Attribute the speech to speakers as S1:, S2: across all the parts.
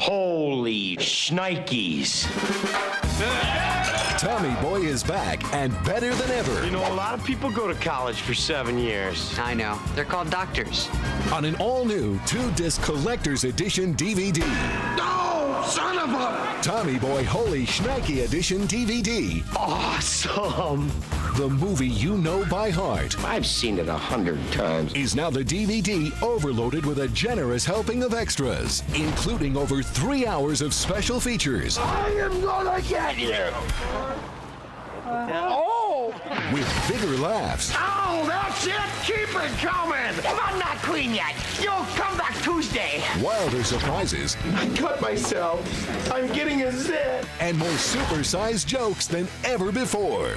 S1: Holy Schnikes.
S2: Tommy Boy is back and better than ever.
S1: You know, a lot of people go to college for 7 years.
S3: I know. They're called doctors.
S2: On an all-new 2-disc collector's edition DVD.
S1: No, son of a...
S2: Tommy Boy Holy Schnike edition DVD.
S1: Awesome.
S2: The movie you know by heart.
S1: I've seen it 100 times.
S2: Is now the DVD overloaded with a generous helping of extras, including over 3 hours of special features.
S1: I am gonna get you. Oh!
S2: With bigger laughs.
S1: Oh, that's it. Keep it coming. I'm not clean yet. You'll come back Tuesday.
S2: Wilder surprises.
S1: I cut myself. I'm getting a zit.
S2: And more supersized jokes than ever before.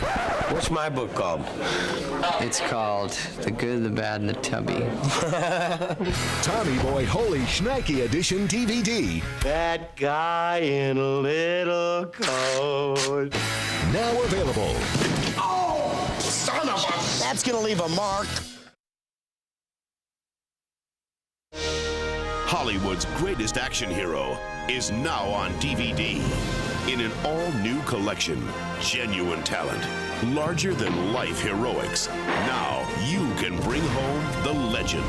S1: What's my book called?
S3: It's called The Good, the Bad, and the Tubby.
S2: Tommy Boy Holy Schnike edition DVD.
S1: That guy in a little coat.
S2: Now available.
S1: Oh, son of a... That's gonna leave a mark.
S4: Hollywood's greatest action hero is now on DVD in an all-new collection. Genuine talent, larger-than-life heroics. Now you can bring home the legend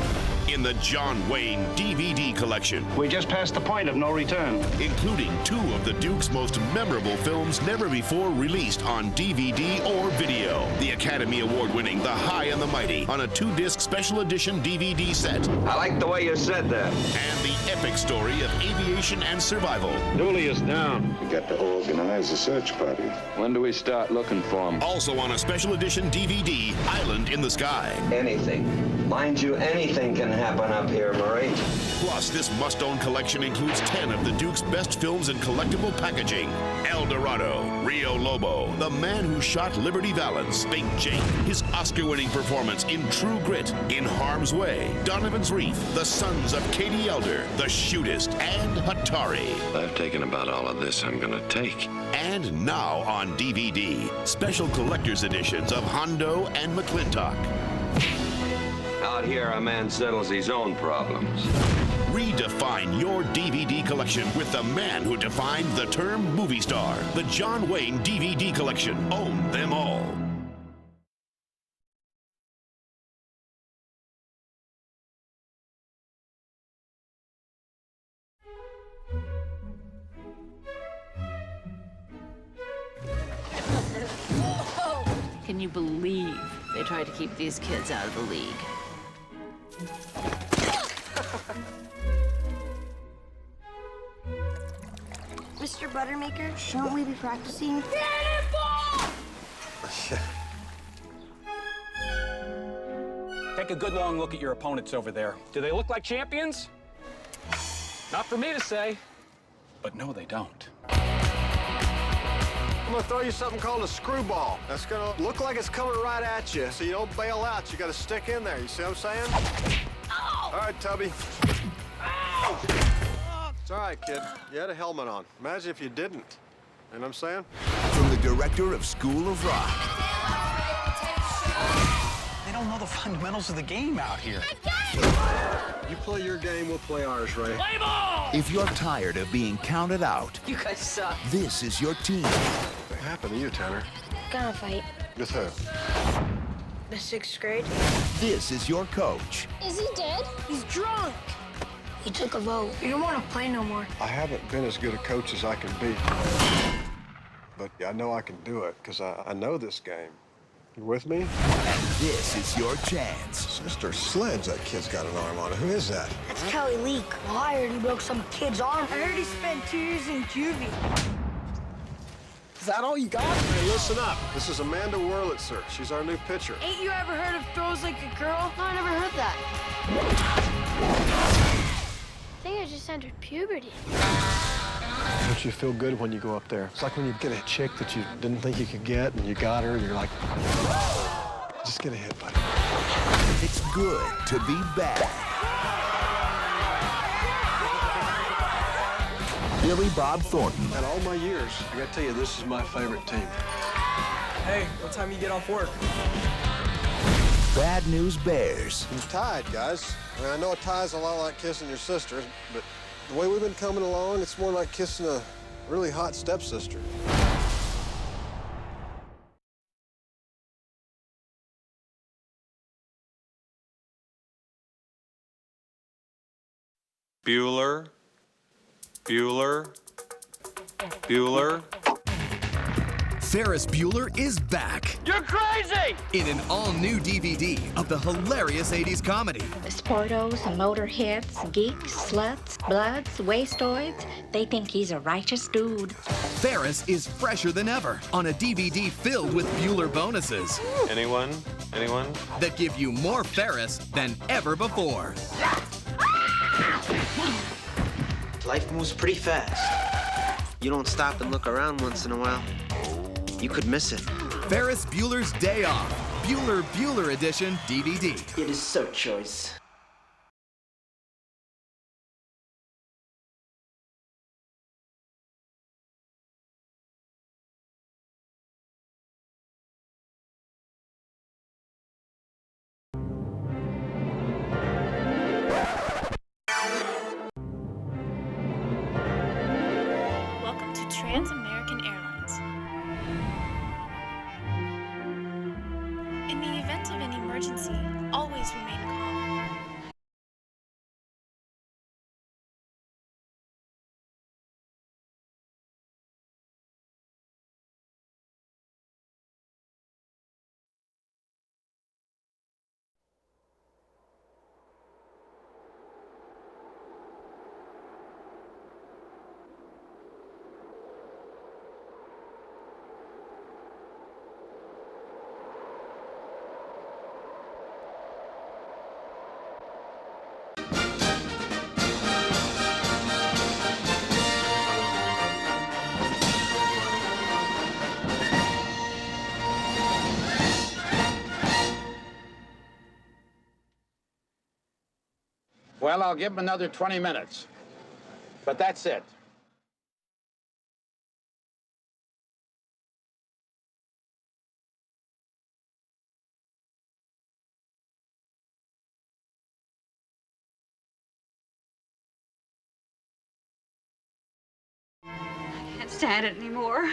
S4: in the John Wayne DVD collection.
S5: We just passed the point of no return.
S4: Including 2 of the Duke's most memorable films never before released on DVD or video. The Academy Award-winning The High and the Mighty on a 2-disc special edition DVD set.
S6: I like the way you said that.
S4: And the epic story of aviation and survival.
S5: Dooley is down.
S7: We got to organize a search party.
S6: When do we start looking for him?
S4: Also on a special edition DVD, Island in the Sky.
S6: Anything. Mind you, anything can happen up here, Murray.
S4: Plus, this must-own collection includes 10 of the Duke's best films in collectible packaging. El Dorado, Rio Lobo, The Man Who Shot Liberty Valance, Big Jake, his Oscar-winning performance in True Grit, In Harm's Way, Donovan's Reef, The Sons of Katie Elder, The Shootist, and Hatari.
S7: I've taken about all of this I'm gonna take.
S4: And now on DVD, special collector's editions of Hondo and McClintock.
S6: Out here, a man settles his own problems.
S4: Redefine your DVD collection with the man who defined the term movie star. The John Wayne DVD collection. Own them all.
S8: Can you believe they tried to keep these kids out of the league?
S9: Mr. Buttermaker, shouldn't we be practicing?
S5: Take a good long look at your opponents over there. Do they look like champions? Not for me to say, but no, they don't.
S10: I'm gonna throw you something called a screwball. That's gonna look like it's coming right at you, so you don't bail out. You gotta stick in there, you see what I'm saying? Ow. All right, Tubby. Ow. It's all right, kid. You had a helmet on. Imagine if you didn't. You know what I'm saying?
S11: From the director of School of Rock.
S5: They don't know the fundamentals of the game out here.
S10: You play your game, we'll play ours, Ray.
S5: Play ball!
S11: If you're tired of being counted out,
S3: You guys suck.
S11: this is your team.
S10: What happened to you, Tanner?
S9: Gonna fight.
S10: With who?
S9: The 6th grade.
S11: This is your coach.
S9: Is he dead? He's drunk. He took a vote. You don't want to play no more.
S10: I haven't been as good a coach as I can be. But I know I can do it, because I know this game. You with me?
S11: And this is your chance.
S10: Sister Sledge, that kid's got an arm on it. Who is that?
S9: That's Kelly Leak. Well, I heard he broke some kid's arm. I heard he spent 2 years in juvie.
S10: Is that all you got? Hey, listen up. This is Amanda Wurlitzer. She's our new pitcher.
S9: Ain't you ever heard of throws like a girl? No, I never heard that. I think I just entered puberty.
S10: Don't you feel good when you go up there? It's like when you get a chick that you didn't think you could get, and you got her, and you're like, just get a hit, buddy.
S11: It's good to be bad. Billy Bob Thornton.
S10: In all my years, I gotta tell you, this is my favorite team.
S12: Hey, what time you get off work?
S11: Bad News Bears.
S10: I'm tied, guys. I mean, I know a tie's a lot like kissing your sister, but The way we've been coming along, it's more like kissing a really hot stepsister.
S13: Bueller. Bueller. Bueller.
S14: Ferris Bueller is back.
S1: You're crazy!
S14: In an all-new DVD of the hilarious 80s comedy.
S15: Sportos, motorheads, geeks, sluts, bloods, wastoids, they think he's a righteous dude.
S14: Ferris is fresher than ever on a DVD filled with Bueller bonuses.
S13: Anyone? Anyone?
S14: That give you more Ferris than ever before.
S16: Life moves pretty fast. You don't stop and look around once in a while, you could miss it.
S14: Ferris Bueller's Day Off. Bueller Edition DVD.
S16: It is so choice.
S17: Welcome to Trans-American Airlines. In the event of an emergency, always remain calm.
S18: Well, I'll give him another 20 minutes. But that's it.
S8: I can't stand it anymore.